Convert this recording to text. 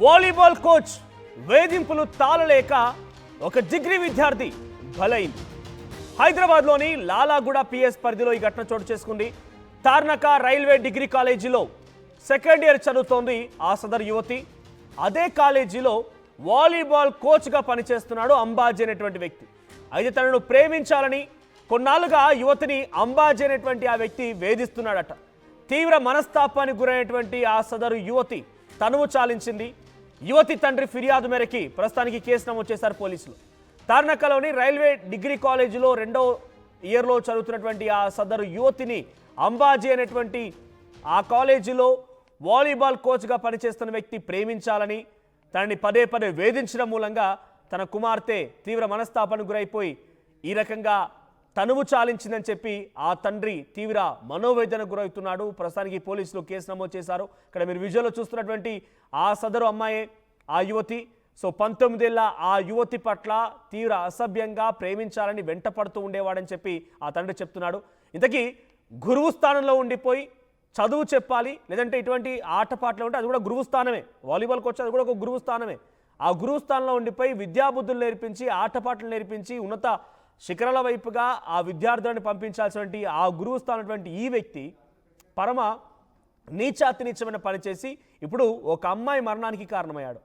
Volleyball coach వేధింపులు తాళలేక ఒక డిగ్రీ విద్యార్థి బలైంది. హైదరాబాద్లోని లాలాగూడ పిఎస్ పరిధిలో ఈ ఘటన చోటు చేసుకుంది. తార్నక రైల్వే డిగ్రీ కాలేజీలో సెకండ్ ఇయర్ చదువుతోంది ఆ సదరు యువతి. అదే కాలేజీలో వాలీబాల్ కోచ్గా పనిచేస్తున్నాడు అంబాజీ అనేటువంటి వ్యక్తి. అయితే తనను ప్రేమించాలని కొన్నాళ్ళుగా యువతిని అంబాజీ అనేటువంటి ఆ వ్యక్తి వేధిస్తున్నాడట. తీవ్ర మనస్తాపానికి గురైనటువంటి ఆ సదరు యువతి తనువు చాలించింది. యువతి తండ్రి ఫిర్యాదు మేరకి ప్రస్తుతానికి కేసు నమోదు చేశారు పోలీసులు. తార్నకలోని రైల్వే డిగ్రీ కాలేజీలో 2వ ఇయర్లో చదువుతున్నటువంటి ఆ సదరు యువతిని అంబాజీ అనేటువంటి ఆ కాలేజీలో వాలీబాల్ కోచ్గా పనిచేస్తున్న వ్యక్తి ప్రేమించాలని తనని పదే పదే వేధించడం మూలంగా తన కుమార్తె తీవ్ర మనస్తాపానికి గురైపోయి ఈ రకంగా తనువు చాలించిందని చెప్పి ఆ తండ్రి తీవ్ర మనోవేదనకు గురవుతున్నాడు. ప్రస్తుతానికి పోలీసులు కేసు నమోదు చేశారు. ఇక్కడ మీరు విజువల్లో చూస్తున్నటువంటి ఆ సదరు అమ్మాయే ఆ యువతి. సో 19 ఏళ్ల ఆ యువతి పట్ల తీవ్ర అసభ్యంగా ప్రేమించాలని వెంట పడుతూ ఉండేవాడని చెప్పి ఆ తండ్రి చెప్తున్నాడు. ఇంతకీ గురువు స్థానంలో ఉండిపోయి చదువు చెప్పాలి, లేదంటే ఇటువంటి ఆటపాటలు ఉంటే అది కూడా గురువు స్థానమే. వాలీబాల్ కోచ్ అది కూడా ఒక గురువు స్థానమే. ఆ గురువు స్థానంలో ఉండిపోయి విద్యాబుద్ధులు నేర్పించి ఆటపాటలు నేర్పించి ఉన్నత శిఖరాల వైపుగా ఆ విద్యార్థులను పంపించాల్సినటువంటి ఆ గురువు స్థానటువంటి ఈ వ్యక్తి పరమ నీచాతి నీచమైన పనిచేసి ఇప్పుడు ఒక అమ్మాయి మరణానికి కారణమయ్యాడు.